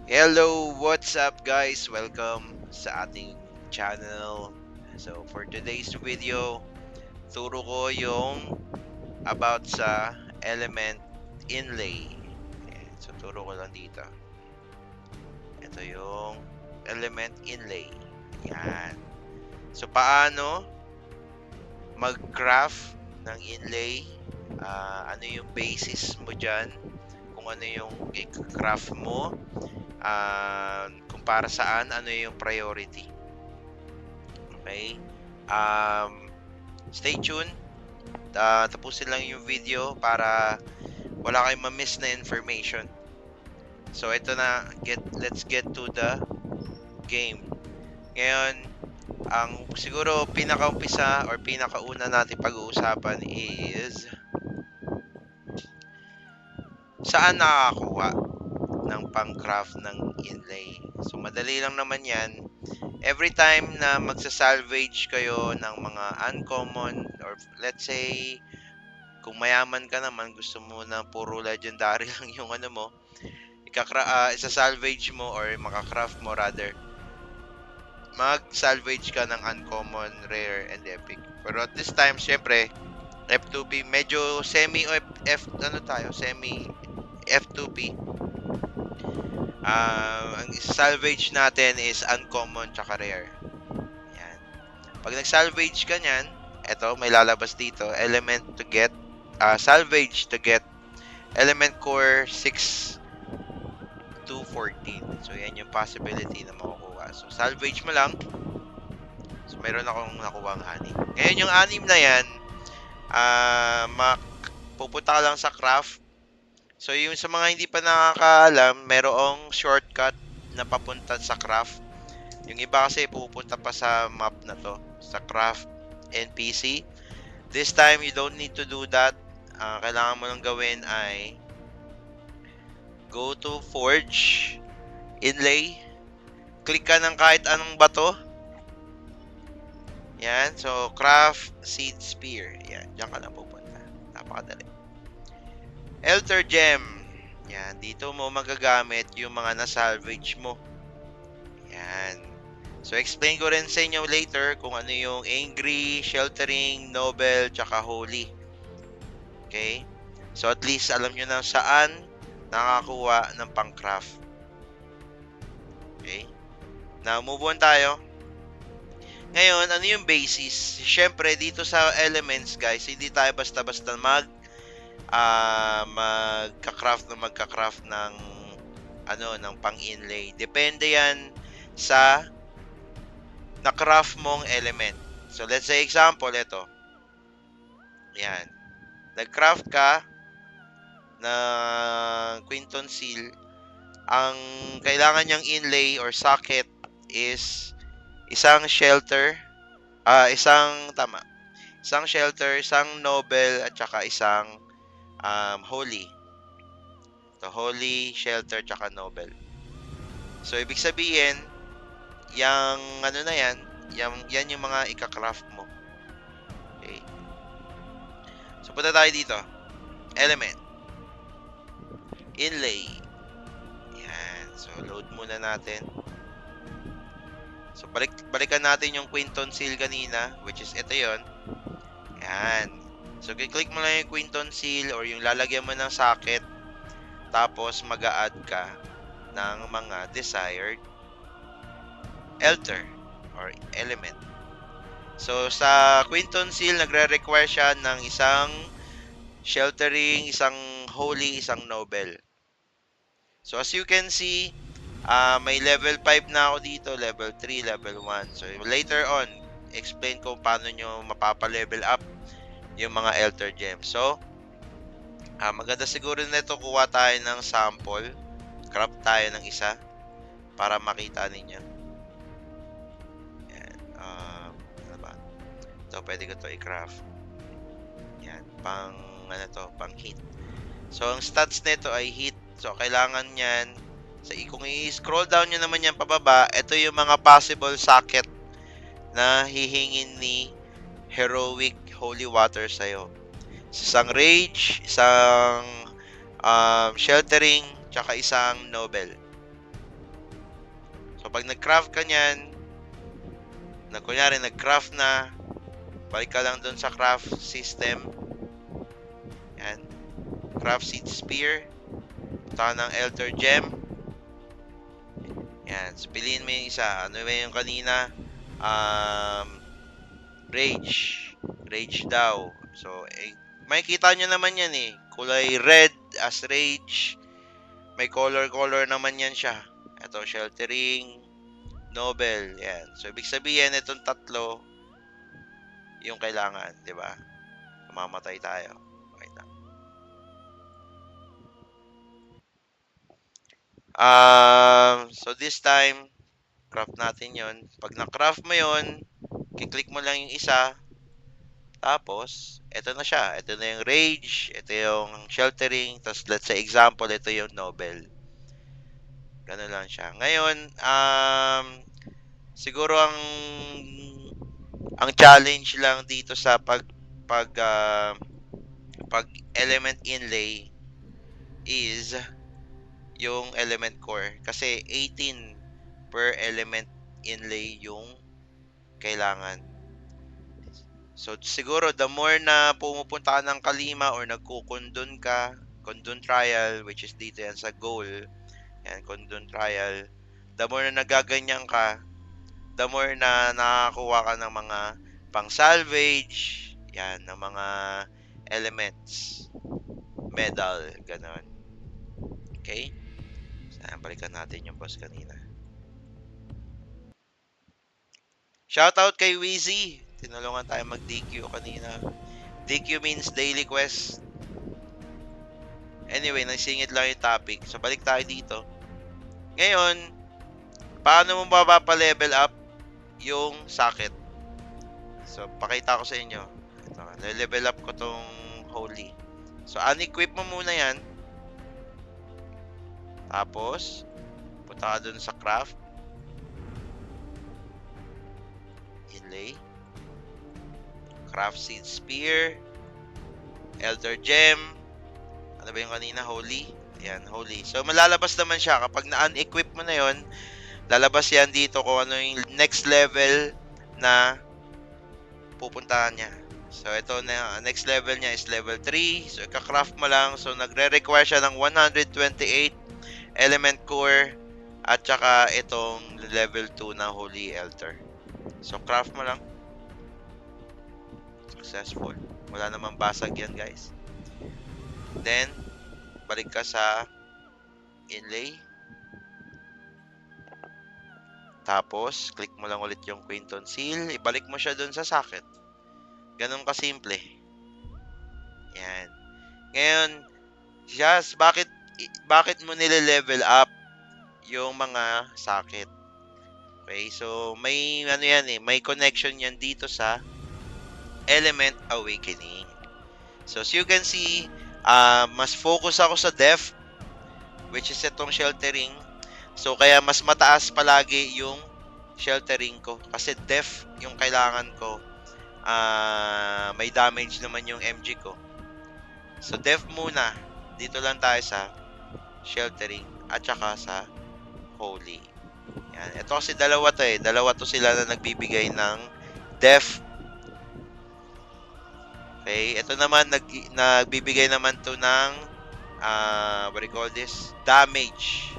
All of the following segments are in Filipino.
Hello, what's up guys? Welcome sa ating channel. So for today's video, turo ko yung about sa element inlay. Ayan, so turo ko lang dito. Ito yung element inlay. Yan. So paano mag-craft ng inlay? Ano yung basis mo dyan? Kung ano yung i-craft mo? Kung para saan, ano yung priority? Okay? Um, Stay tuned. Tapusin lang yung video para wala kayong ma-miss na information. So, ito na. Let's get to the game. Ngayon, ang siguro pinakaumpisa or pinakauna natin pag-uusapan is saan nakakakuha ng pang-craft ng inlay. So, madali lang naman yan. Every time na magsa-salvage kayo ng mga uncommon or let's say kung mayaman ka naman gusto mo na puro legendary lang yung ano mo, isa-salvage mo or maka-craft mo rather, mag-salvage ka ng uncommon, rare, and epic. Pero at this time, syempre, F2P, medyo semi ano tayo, semi F2P. Ang salvage natin is uncommon tsaka rare. Yan. Pag nag-salvage ka niyan, eto may lalabas dito, element to get, salvage to get element core 6 to 14. So, yan yung possibility na makukuha. So, salvage mo lang. So, meron akong nakuha ang honey. Ngayon, yung anim na yan, pupunta ka lang sa craft. So, yung sa mga hindi pa nakakaalam, merong shortcut na papunta sa craft. Yung iba kasi pupunta pa sa map na to, sa craft NPC. This time, you don't need to do that. Kailangan mo lang gawin ay go to Forge, Inlay, click ka ng kahit anong bato. Yan. So, Craft Seed Spear. Yan. Diyan ka lang pupunta. Napakadali. Elder Gem. Yan. Dito mo magagamit yung mga na-salvage mo. Yan. So, explain ko rin sa inyo later kung ano yung Angry, Sheltering, Noble, tsaka Holy. Okay? So, at least alam nyo na saan nakakuha ng pang-craft. Okay? Now, move on tayo. Ngayon, ano yung basis? Siyempre, dito sa elements, guys, hindi tayo basta-basta magka-craft ng ng pang-inlay. Depende yan sa na-craft mong element. So, let's say example, ito. Yan. Nag-craft ka ng Quinton Seal. Ang kailangan niyang inlay or socket is isang shelter, isang shelter, isang noble, at saka isang holy. So, holy, shelter, tsaka noble. So, ibig sabihin, yung ano na yan, yan yung mga ika-craft mo. Okay. So, punta tayo dito. Element. Inlay. Yan. So, load muna natin. So, balikan natin yung Quinton Seal kanina, which is ito yon. Yan. So, click mo lang yung Quinton Seal or yung lalagyan mo ng socket. Tapos, mag-a-add ka ng mga desired elder or element. So, sa Quinton Seal, nagre-require siya ng isang sheltering, isang holy, isang noble. So, as you can see, may level 5 na ako dito, level 3, level 1. So, later on, explain ko paano nyo mapapa-level up yung mga Elder Gems. So, maganda siguro nito kuha tayo ng sample. Crop tayo ng isa para makita ninyo. Yan. Ano ba? Ito, pwede ko to i-craft. Yan. Pang hit. So, ang stats nito ay hit. So, kailangan yan. So, kung i-scroll down nyo naman yan pababa, ito yung mga possible socket na hihingin ni Heroic Holy Water sa'yo. Isang Rage, isang Sheltering, tsaka isang Noble. So, pag nag-craft ka niyan, kunyari nag-craft na, balik ka lang dun sa craft system. Yan. Craft seed spear. Punta ng elder gem. Yan. So, piliin mo yung isa. Ano ba yung kanina? Rage. Rage daw. So, makikita nyo naman yan eh. Kulay red as rage. May color naman yan siya. Ito, sheltering, noble. Yan. So, ibig sabihin, itong tatlo, yung kailangan. Diba? Mamatay tayo. Okay na. So, this time, craft natin yon. Pag na-craft mo yon, kiklik mo lang yung isa. Tapos, ito na siya. Ito na yung rage. Ito yung sheltering. Tapos, let's say, example, ito yung noble. Ganun lang siya. Ngayon, siguro ang challenge lang dito sa pag element inlay is yung element core. Kasi 18 per element inlay yung kailangan. So, siguro, the more na pumupunta ka ng Kalima or nagkukundun ka, kundun trial, which is dito yan sa goal, yan, kundun trial, the more na nagaganyan ka, the more na nakakuha ka ng mga pang-salvage, yan, ng mga elements, medal, ganon. Okay? So, balikan natin yung boss kanina. Shoutout kay Wheezy. Tinulungan tayo mag-DQ kanina. DQ means daily quest. Anyway, nagsingit lang yung topic. So, balik tayo dito. Ngayon, paano mo mapapa-level up yung socket? So, pakita ko sa inyo. Ito, level up ko tong holy. So, unequip mo muna yan. Tapos, punta ka dun sa craft. Inlay. Craft seed spear. Elder gem. Ano ba yung kanina? Holy. Ayan, holy. So, malalabas naman siya. Kapag na-unequip mo na yon, lalabas yan dito kung ano yung next level na pupuntahan niya. So, ito na, next level niya is level 3. So, ika-craft mo lang. So, nagre-require siya ng 128 element core at saka itong level 2 na holy elder. So, craft mo lang. Successful. Wala namang basag yan, guys. Then, balik ka sa inlay. Tapos, click mo lang ulit yung Quinton seal. Ibalik mo siya dun sa socket. Ganun kasimple. Yan. Ngayon, just, bakit mo nile-level up yung mga socket? Okay, so, may, ano yan eh, may connection yan dito sa Element Awakening. So, as you can see, mas focus ako sa depth, which is itong sheltering. So, kaya mas mataas palagi yung sheltering ko. Kasi depth yung kailangan ko. May damage naman yung MG ko. So, depth muna. Dito lang tayo sa sheltering at saka sa holy. Yan. Ito kasi dalawa to eh. Dalawa to sila na nagbibigay ng depth. Okay, ito naman nagbibigay naman to ng what do you call this? Damage.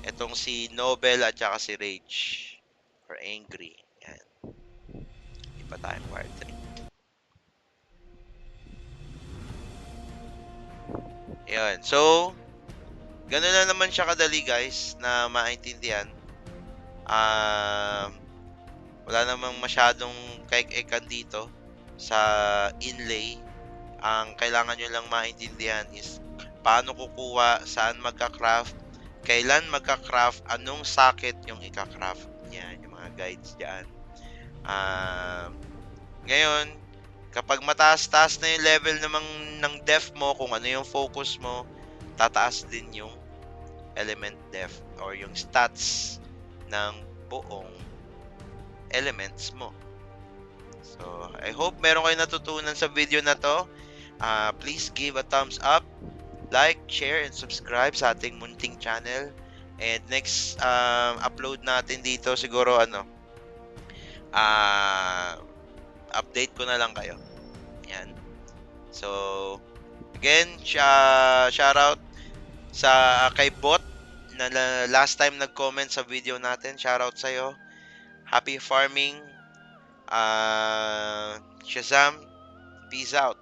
Itong si Nobel at saka si Rage or Angry. Yan. Hindi pa tayo War 3. Yan. So, ganun na naman siya kadali guys na maintindihan. Wala namang masyadong kaik-ikan dito sa inlay. Ang kailangan nyo lang maintindihan is paano kukuha, saan magka-craft, kailan magka-craft, anong socket yung ika-craft. Yan, yung mga guides dyan. Ngayon, kapag mataas-taas na yung level ng depth mo, kung ano yung focus mo, tataas din yung element depth or yung stats ng buong elements mo. So, I hope meron kayo natutunan sa video na to. Please give a thumbs up, like, share, and subscribe sa ating munting channel. And next upload natin dito siguro ano, ah update ko na lang kayo. Yan. So, again, shout out sa kay Bot na last time nag-comment sa video natin. Shout out sa iyo. Happy farming. Shazam, peace out.